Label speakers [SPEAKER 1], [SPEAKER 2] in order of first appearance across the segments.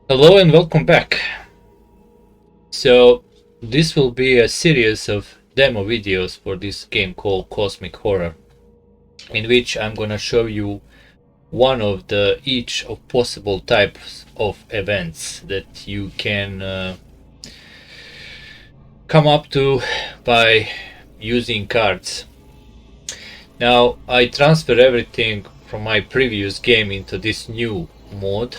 [SPEAKER 1] Hello and welcome back. So this will be a series of demo videos for this game called Cosmic Horror, in which I'm gonna show you one of the each of possible types of events that you can come up to by using cards. Now I transfer everything from my previous game into this new mode.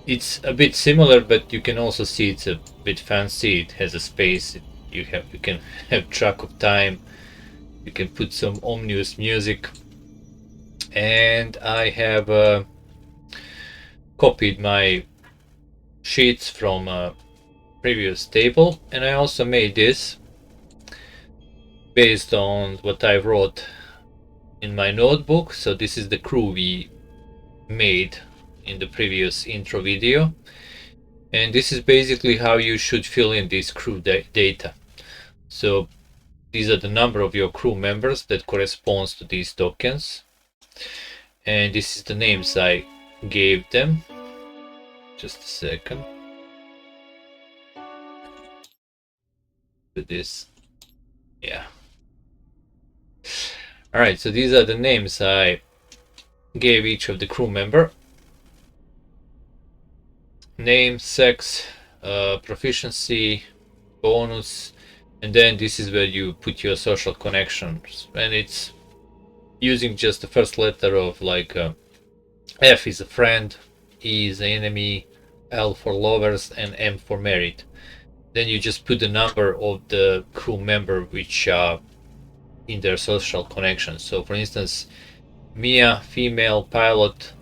[SPEAKER 1] It's a bit similar, but you can also see it's a bit fancy. It has a space. You can have track of time. You can put some ominous music, and I have copied my sheets from a previous table, and I also made this based on what I wrote in my notebook. So this is the crew we made in the previous intro video. And this is basically how you should fill in this crew data. So these are the number of your crew members that corresponds to these tokens. And this is the names I gave them. Just a second. Do this. Yeah. Alright, so these are the names I gave each of the crew member. Name, sex, proficiency, bonus, and then this is where you put your social connections, and it's using just the first letter of like F is a friend, E is enemy, L for lovers, and M for married. Then you just put the number of the crew member which are in their social connections. So for instance, Mia, female pilot,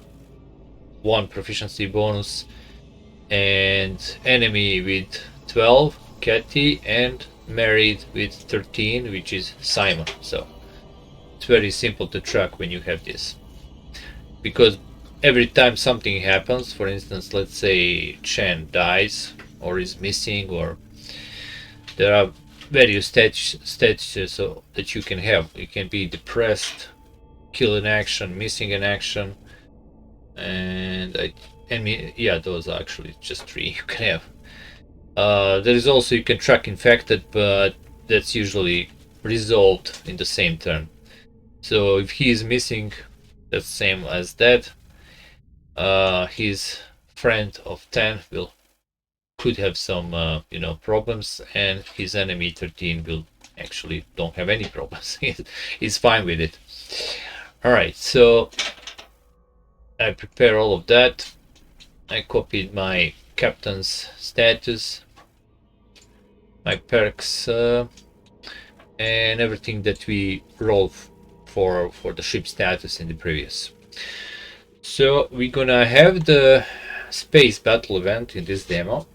[SPEAKER 1] 1 proficiency bonus, and enemy with 12, Kathy, and married with 13, which is Simon. So it's very simple to track when you have this, because every time something happens, for instance, let's say Chen dies or is missing, or there are various statuses so that you can have. You can be depressed, kill in action, missing in action, and yeah, those are actually just 3 you can have. There is also, you can track infected, but that's usually resolved in the same turn. So if he is missing, that's same as dead. His friend of 10 could have some problems, and his enemy 13 will actually don't have any problems. He's fine with it. All right, so I prepare all of that. I copied my captain's status, my perks, and everything that we roll for the ship status in the previous. So we're gonna have the space battle event in this demo.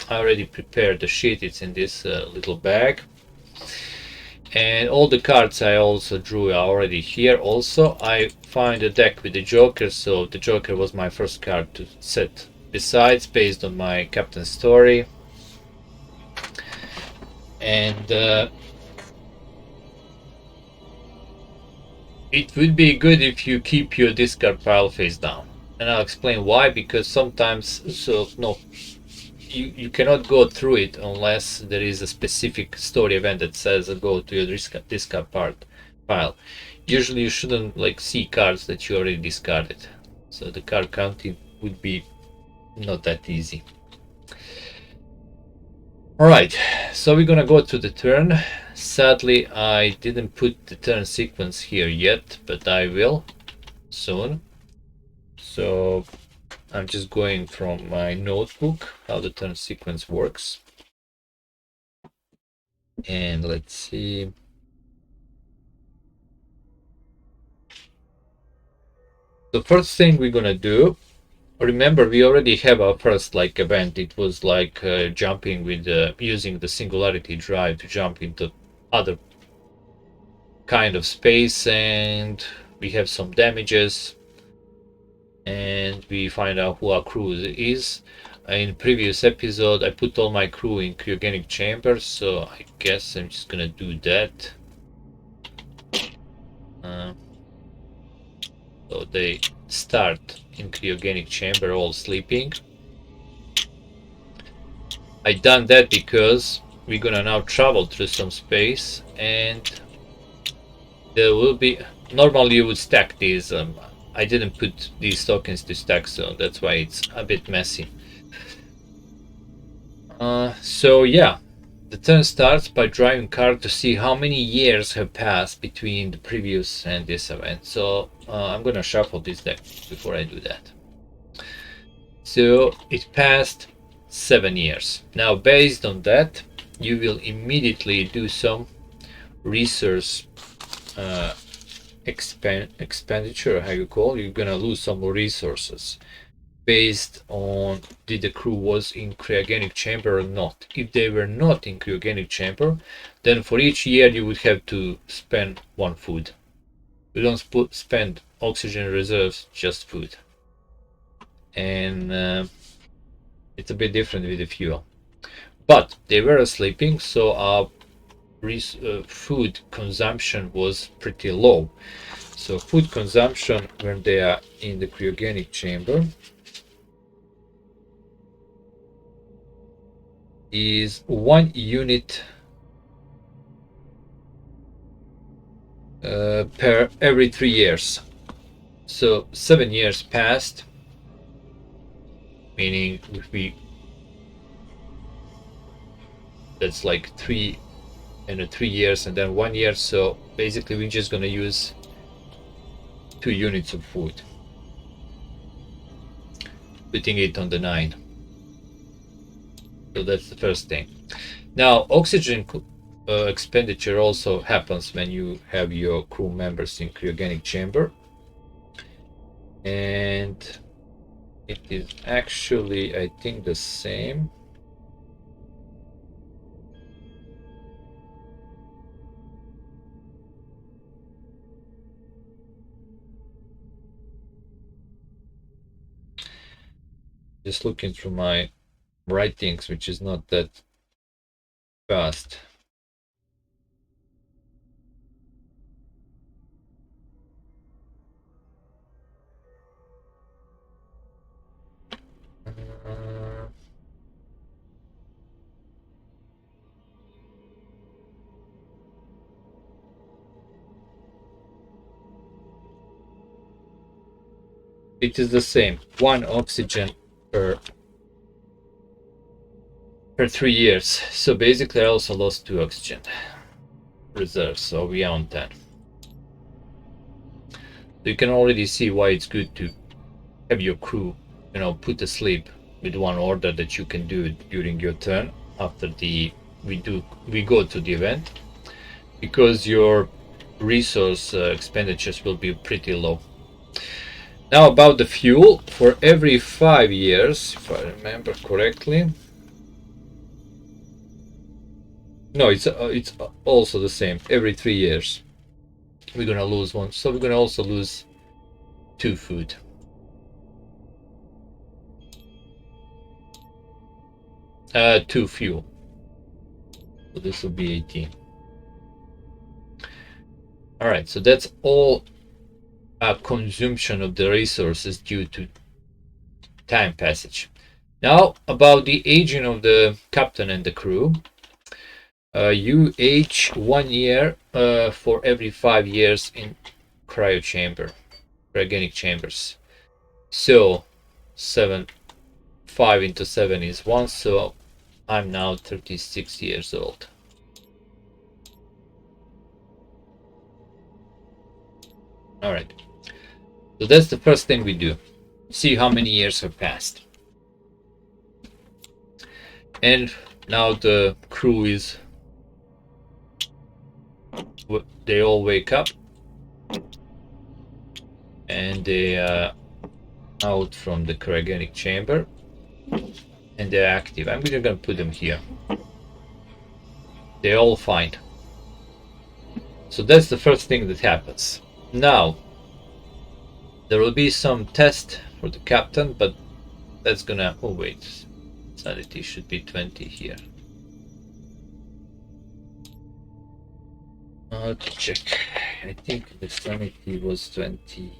[SPEAKER 1] I already prepared the sheet. It's in this little bag, and all the cards I also drew are already here. Also, I find a deck with the Joker, so the Joker was my first card to set besides, based on my captain story. And it would be good if you keep your discard pile face down, and I'll explain why. Because sometimes, you cannot go through it unless there is a specific story event that says go to your discard pile. Usually you shouldn't see cards that you already discarded, so the card counting would be not that easy. Alright, so we're gonna go to the turn. Sadly, I didn't put the turn sequence here yet, but I will soon. So I'm just going from my notebook how the turn sequence works. And let's see. The first thing we're gonna do, remember we already have our first event. It was jumping with using the singularity drive to jump into other kind of space, and we have some damages, and we find out who our crew is. In previous episode I put all my crew in cryogenic chambers, so I guess I'm just gonna do that. So they start in cryogenic chamber all sleeping. I done that because we're gonna now travel through some space, and there will be, normally you would stack these. I didn't put these tokens to stack, so that's why it's a bit messy. So yeah, the turn starts by driving car to see how many years have passed between the previous and this event. So I'm gonna shuffle this deck before I do that. So it passed 7 years. Now based on that, you will immediately do some resource expenditure, how you call. You're gonna lose some more resources based on did the crew was in cryogenic chamber or not. If they were not in cryogenic chamber, then for each year you would have to spend 1 food. You don't spend oxygen reserves, just food. And it's a bit different with the fuel. But they were sleeping, so our food consumption was pretty low. So food consumption when they are in the cryogenic chamber is 1 unit per every 3 years. So 7 years passed, meaning if we, that's like 3 years and then 1 year. So basically we're just gonna use 2 units of food, putting it on the 9. So that's the first thing. Now oxygen expenditure also happens when you have your crew members in cryogenic chamber, and it is actually, I think, the same. Just looking through my writings, which is not that fast. It is the same, 1 oxygen per 3 years. So basically I also lost 2 oxygen reserves, so we are on 10. So you can already see why it's good to have your crew, put to sleep with 1 order that you can do during your turn after we go to the event, because your resource expenditures will be pretty low. Now about the fuel, for every 5 years, if I remember correctly. No, it's also the same. Every 3 years we're gonna lose 1, so we're gonna also lose 2 food. Two fuel. So this will be 18. All right, so that's all consumption of the resources due to time passage. Now about the aging of the captain and the crew. You age 1 year for every 5 years in cryogenic chambers. So 5 into 7 is 1, so I'm now 36 years old. All right, so that's the first thing we do. See how many years have passed. And now the crew is, they all wake up and they are out from the cryogenic chamber and they're active. I'm gonna put them here. They're all fine. So that's the first thing that happens. Now there will be some test for the captain, but that's gonna, oh wait, sanity should be 20 here. Let's check. I think the sanity was 20.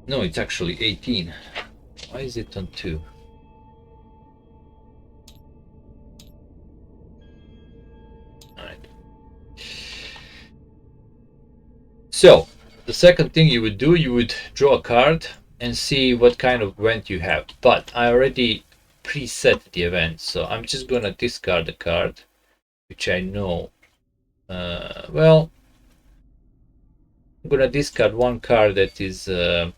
[SPEAKER 1] No, it's actually 18. Why is it on 2? So the second thing you would do, you would draw a card and see what kind of event you have. But I already preset the event, so I'm just gonna discard the card, which I know. Well, I'm gonna discard one card that is a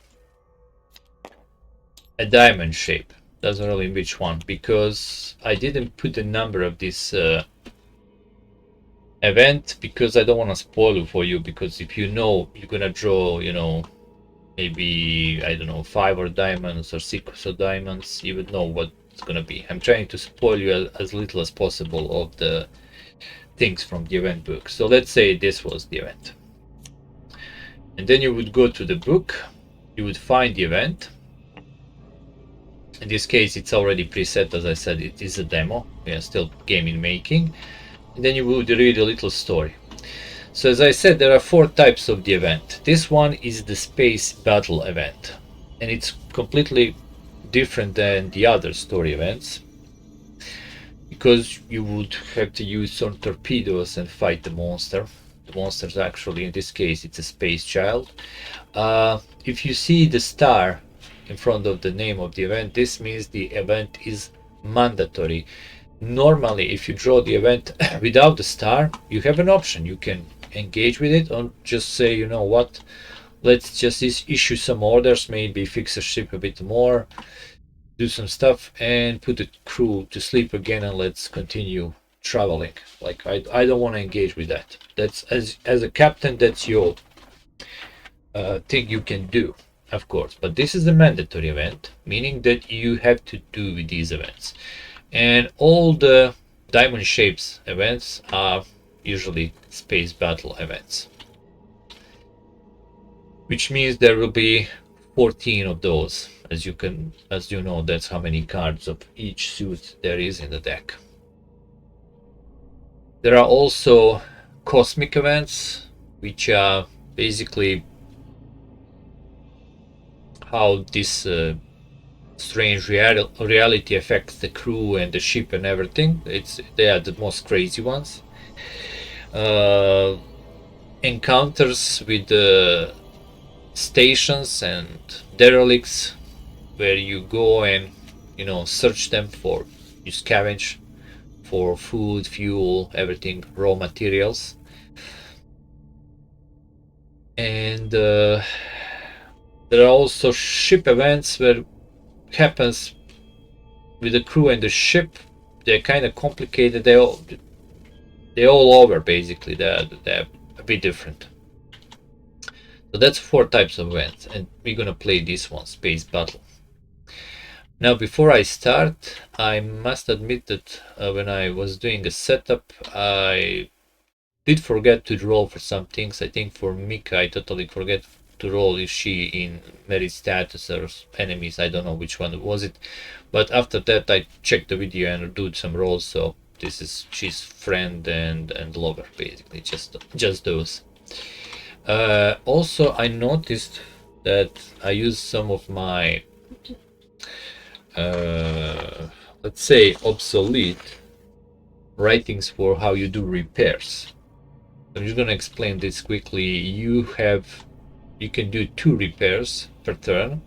[SPEAKER 1] diamond shape. Doesn't really which one, because I didn't put the number of this event, because I don't want to spoil it for you, because if you know you're gonna draw, you know, maybe, I don't know, 5 or diamonds or 6 or diamonds, you would know what it's gonna be. I'm trying to spoil you as little as possible of the things from the event book. So let's say this was the event, and then you would go to the book, you would find the event. In this case it's already preset, as I said, it is a demo, we are still game in making. And then you would read a little story. So as I said, there are 4 types of the event. This one is the space battle event, and it's completely different than the other story events, because you would have to use some torpedoes and fight the monster. The monsters, actually, in this case, it's a space child. If you see the star in front of the name of the event, this means the event is mandatory. Normally, if you draw the event without the star, you have an option. You can engage with it, or just say, you know what, let's just issue some orders, maybe fix a ship a bit more, do some stuff, and put the crew to sleep again, and let's continue traveling. Like, I don't want to engage with that. That's, as a captain, that's your thing you can do, of course. But this is a mandatory event, meaning that you have to do with these events. And all the diamond shapes events are usually space battle events, which means there will be 14 of those. As you know, that's how many cards of each suit there is in the deck. There are also cosmic events, which are basically how this strange reality affects the crew and the ship and everything. They are the most crazy ones. Encounters with the stations and derelicts, where you go and, you know, search them for, you scavenge for food, fuel, everything, raw materials. And there are also ship events where happens with the crew and the ship. They're kind of complicated. They're all over, basically. They're a bit different. So that's 4 types of events, and we're gonna play this one, Space Battle. Now, before I start, I must admit that when I was doing a setup, I did forget to roll for some things. I think for Mika, I totally forget to roll if she in merit status or enemies. I don't know which one was it, but after that I checked the video and do some rolls. So this is she's friend and lover, basically, just those. Also, I noticed that I used some of my let's say obsolete writings for how you do repairs. I'm just gonna explain this quickly. You can do 2 repairs per turn,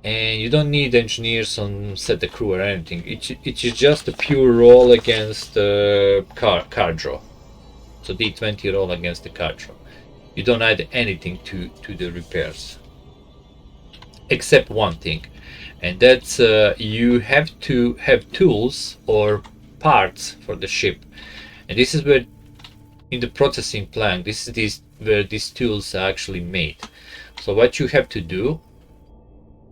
[SPEAKER 1] and you don't need engineers on set the crew or anything. It is just a pure roll against card draw. So D20 roll against the card draw. You don't add anything to the repairs, except one thing, and that's you have to have tools or parts for the ship. And this is where, in the processing plant, this is where these tools are actually made. So what you have to do,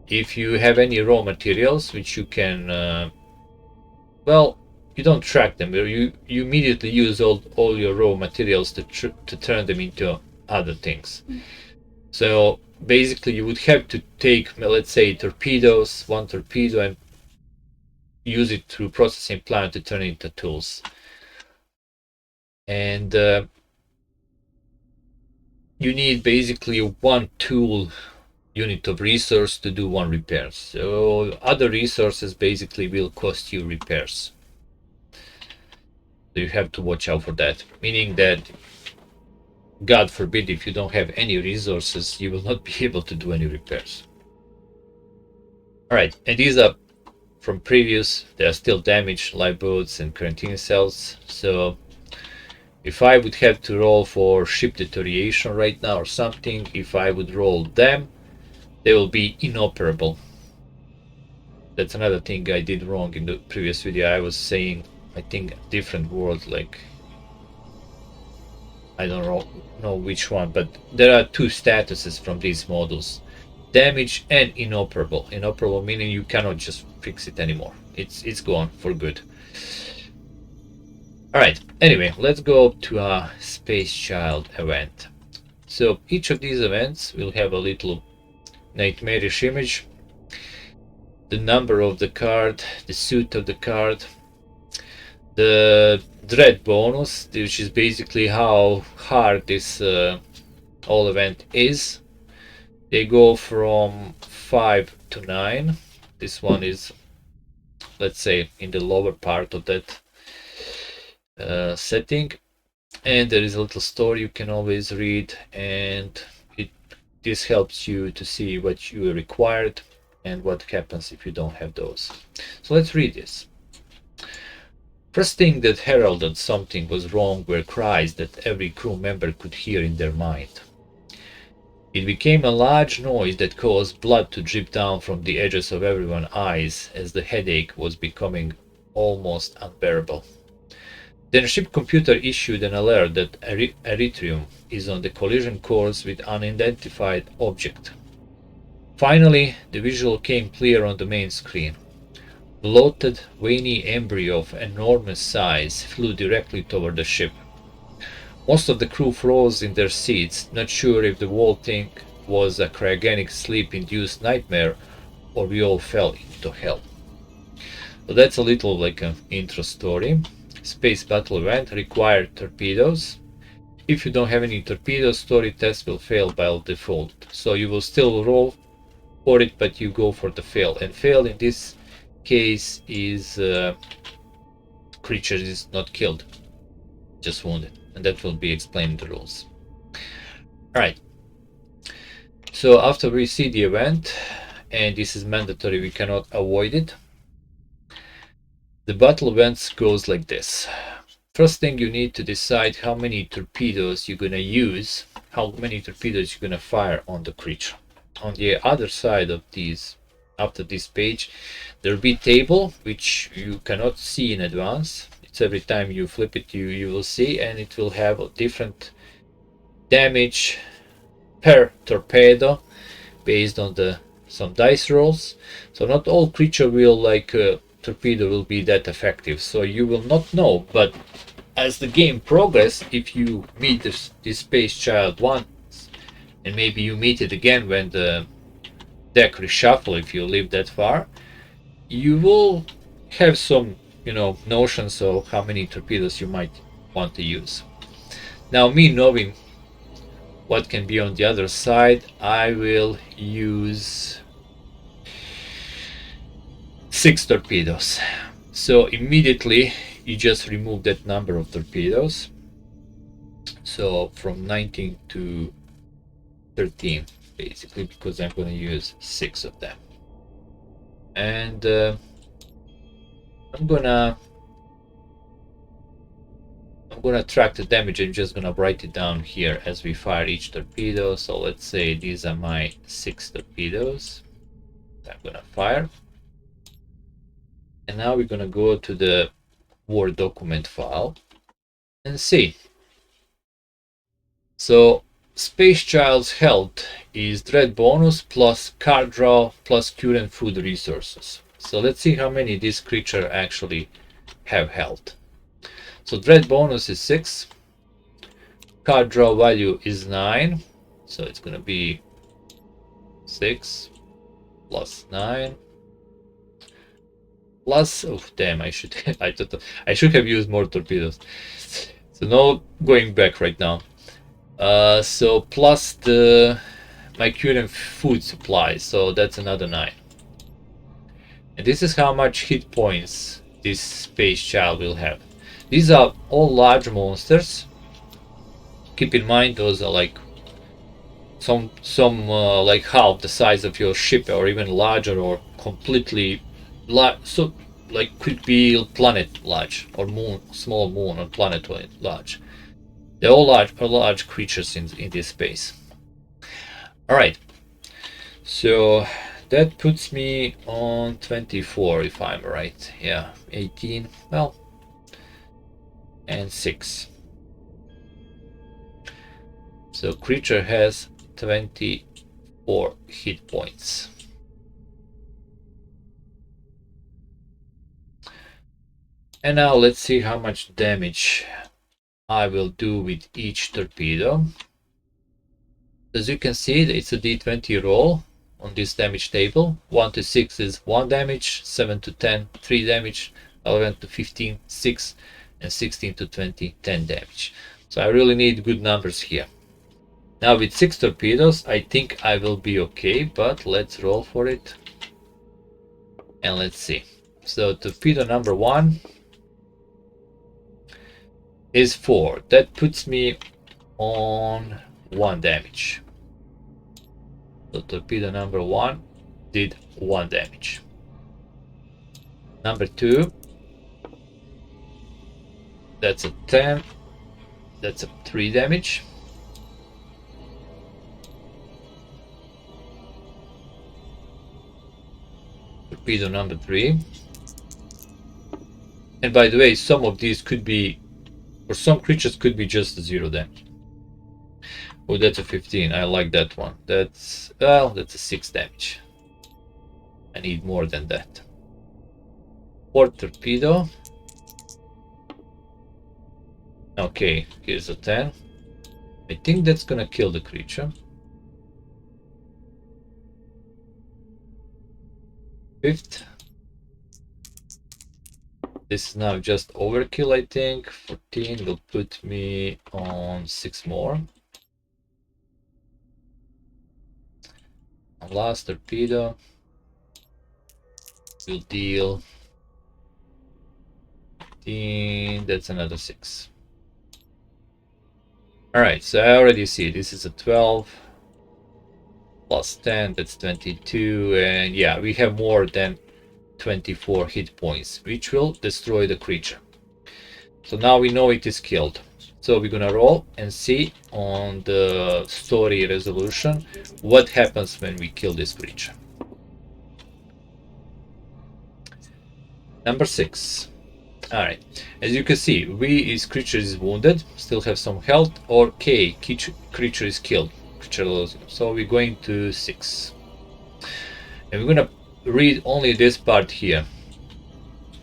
[SPEAKER 1] if you have any raw materials which you can, well, you don't track them, you immediately use all your raw materials to turn them into other things. So basically you would have to take, let's say, torpedoes, 1 torpedo, and use it through processing plant to turn it into tools. And you need basically 1 tool unit of resource to do 1 repair. So other resources basically will cost you repairs. So you have to watch out for that, meaning that God forbid, if you don't have any resources, you will not be able to do any repairs. Alright, and these are from previous. They are still damaged, lifeboats and quarantine cells. So if I would have to roll for ship deterioration right now or something, if I would roll them, they will be inoperable. That's another thing I did wrong in the previous video. I was saying, I think, different words, like I don't know which one, but there are two statuses from these models: damaged and inoperable. Inoperable meaning you cannot just fix it anymore. It's gone for good. Alright, anyway, let's go to a Space Child event. So each of these events will have a little nightmarish image, the number of the card, the suit of the card, the dread bonus, which is basically how hard this whole event is. They go from 5 to 9. This one is, let's say, in the lower part of that setting, and there is a little story you can always read, and this helps you to see what you are required and what happens if you don't have those. So let's read this. First thing that heralded something was wrong were cries that every crew member could hear in their mind. It became a large noise that caused blood to drip down from the edges of everyone's eyes as the headache was becoming almost unbearable. Then ship computer issued an alert that Erythrium is on the collision course with unidentified object. Finally, the visual came clear on the main screen. Bloated, veiny embryo of enormous size flew directly toward the ship. Most of the crew froze in their seats, not sure if the whole thing was a cryogenic sleep-induced nightmare or we all fell into hell. So that's a little like an intro story. Space battle event required torpedoes. If you don't have any torpedoes, story test will fail by default. So you will still roll for it, but you go for the fail. And fail in this case is creature is not killed, just wounded. And that will be explained in the rules. Alright. So after we see the event, and this is mandatory, we cannot avoid it. The battle events goes like this. First thing, you need to decide how many torpedoes you're gonna use, how many torpedoes you're gonna fire on the creature. On the other side of these, after this page, there will be a table which you cannot see in advance. It's every time you flip it, you will see, and it will have a different damage per torpedo based on some dice rolls. So not all creature will torpedo will be that effective, so you will not know. But as the game progresses, if you meet this Space Child once, and maybe you meet it again when the deck reshuffle, if you live that far, you will have some notions of how many torpedoes you might want to use. Now, me knowing what can be on the other side, I will use 6 torpedoes. So immediately you just remove that number of torpedoes. So from 19 to 13 basically, because I'm going to use 6 of them. And I'm gonna track the damage. I'm just gonna write it down here as we fire each torpedo. So let's say these are my 6 torpedoes I'm gonna fire. And now we're gonna go to the Word document file and see. So Space Child's health is dread bonus plus card draw plus current food resources. So let's see how many this creature actually have health. So dread bonus is 6, card draw value is 9, so it's gonna be 6 plus 9 plus, oh damn, I should have used more torpedoes. So no going back right now. So plus my current food supply, so that's another 9. And this is how much hit points this Space Child will have. These are all large monsters. Keep in mind those are like some like half the size of your ship, or even larger, or completely large. So like could be planet large, or moon, small moon, or planet large. They're all large creatures in this space. All right. So that puts me on 24 if I'm right. Yeah, 18. Well, and 6. So creature has 24 hit points. And now let's see how much damage I will do with each torpedo. As you can see, it's a d20 roll on this damage table. 1 to 6 is 1 damage, 7 to 10, 3 damage, 11 to 15, 6, and 16 to 20, 10 damage. So I really need good numbers here. Now with 6 torpedoes, I think I will be okay, but let's roll for it. And let's see. So torpedo number 1 is 4. That puts me on 1 damage. So torpedo number 1 did 1 damage. Number 2, that's a 10. That's a 3 damage. Torpedo number 3. And by the way, some of these could be, for some creatures, could be just a 0 damage. Oh, that's a 15. I like that one. That's, well, that's a 6 damage. I need more than that. 4th torpedo. Okay, here's a 10. I think that's gonna kill the creature. 5th. This is now just overkill, I think. 14 will put me on 6 more. And last torpedo will deal 15. That's another 6. Alright, so I already see this is a 12 plus 10, that's 22, and yeah, we have more than 24 hit points, which will destroy the creature. So now we know it is killed. So we're gonna roll and see on the story resolution what happens when we kill this creature. Number 6. Alright, as you can see, V is creature is wounded, still have some health, or K, creature is killed, creature loses. So we're going to 6. And we're gonna read only this part here.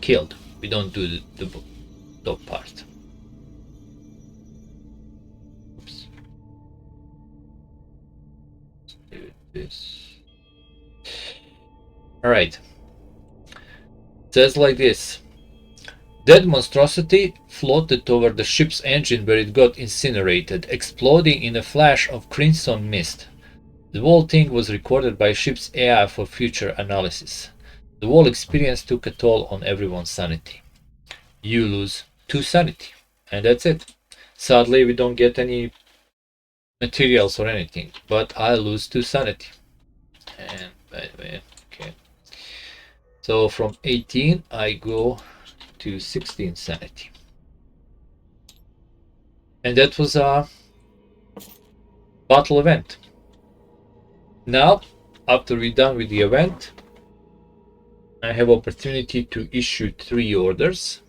[SPEAKER 1] Killed. We don't do the top part. Oops. Do this. Alright. It says like this. That monstrosity floated toward the ship's engine where it got incinerated, exploding in a flash of crimson mist. The whole thing was recorded by ship's AI for future analysis. The whole experience took a toll on everyone's sanity. You lose 2 sanity, and that's it. Sadly, we don't get any materials or anything, but I lose 2 sanity. And by the way, okay. So from 18, I go to 16 sanity. And that was a battle event. Now, after we're done with the event, I have opportunity to issue 3 orders.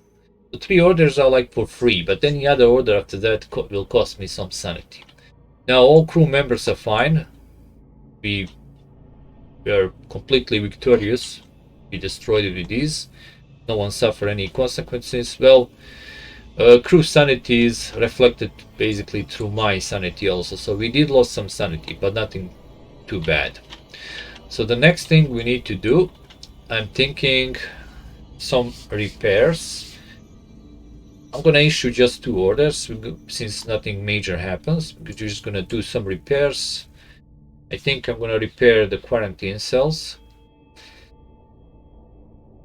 [SPEAKER 1] The 3 orders are like for free, but any other order after that will cost me some sanity. Now all crew members are fine. We are completely victorious. We destroyed it with these. No one suffered any consequences. Well, crew sanity is reflected basically through my sanity also. So we did lose some sanity, but nothing too bad. So the next thing we need to do, I'm thinking some repairs. I'm gonna issue just 2 orders since nothing major happens. We're just gonna do some repairs. I think I'm gonna repair the quarantine cells.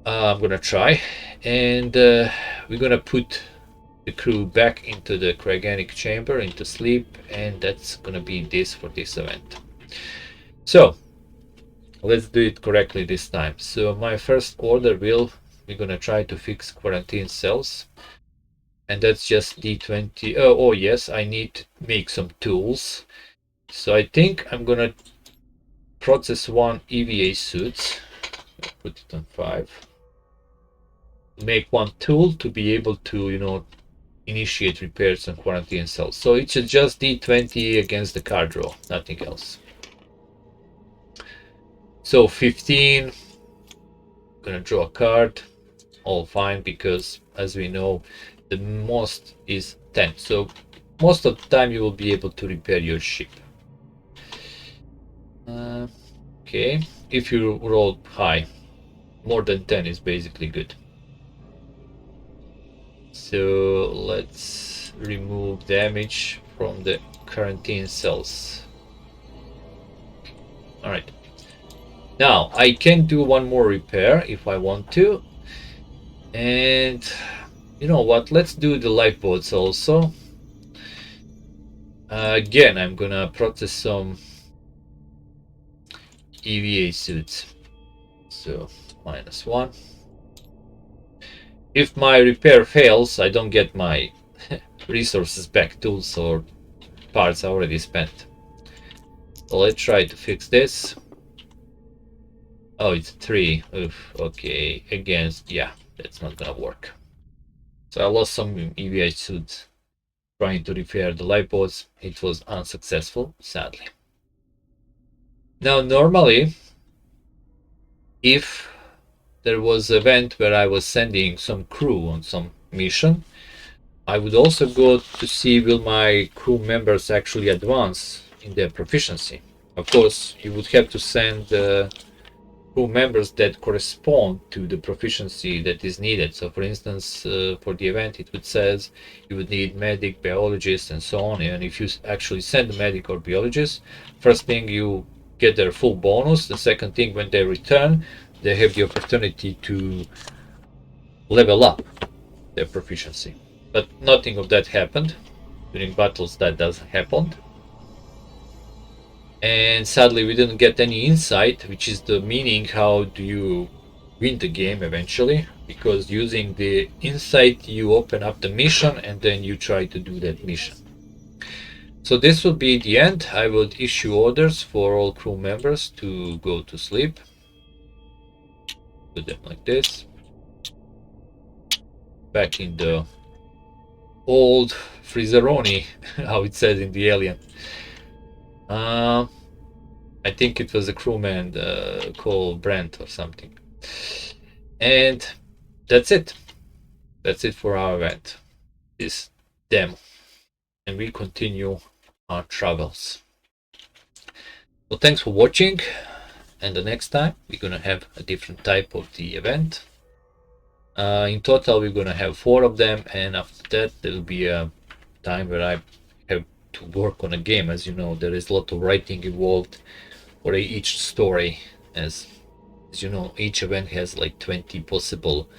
[SPEAKER 1] I'm gonna try, and we're gonna put the crew back into the cryogenic chamber, into sleep, and that's gonna be this for this event. So let's do it correctly this time. So my first order we're gonna try to fix quarantine cells, and that's just D20. Oh yes, I need to make some tools. So I think I'm gonna process one EVA suit. Put it on 5. Make one tool to be able to, initiate repairs on quarantine cells. So it's just D20 against the card roll, nothing else. So 15, gonna draw a card, all fine, because as we know, the most is 10. So most of the time you will be able to repair your ship. Okay, if you roll high, more than 10 is basically good. So let's remove damage from the quarantine cells. All right. Now I can do one more repair if I want to. And you know what? Let's do the lifeboats also. Again, I'm gonna process some EVA suits. So -1. If my repair fails, I don't get my resources back, tools or parts I already spent. So let's try to fix this. Oh, it's 3. Oof, okay, against, yeah, that's not gonna work. So I lost some EVA suits trying to repair the lifeboats. It was unsuccessful, sadly. Now, normally, if there was an event where I was sending some crew on some mission, I would also go to see will my crew members actually advance in their proficiency. Of course, you would have to send crew members that correspond to the proficiency that is needed. So for instance, for the event it would says you would need medic, biologist, and so on. And if you actually send a medic or biologist, first thing you get their full bonus. The second thing, when they return, they have the opportunity to level up their proficiency. But nothing of that happened. During battles that doesn't happen. And sadly we didn't get any insight, which is the meaning how do you win the game eventually, because using the insight you open up the mission and then you try to do that mission. So this will be the end. I would issue orders for all crew members to go to sleep. Put them like this. Back in the old Freezeroni, how it says in the Alien. I think it was a crewman called Brent or something. And that's it. That's it for our event, this demo. And we continue our travels. So thanks for watching. And the next time we're gonna have a different type of the event. In total we're gonna have 4 of them, and after that there will be a time where I have to work on a game. As you know, there is a lot of writing involved for each story. As you know, each event has like 20 possible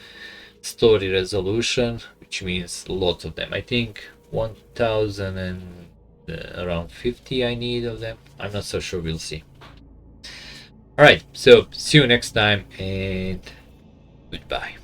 [SPEAKER 1] story resolution, which means lots of them. I think 1000 and around 50 I need of them. I'm not so sure, we'll see. All right, so see you next time, and goodbye.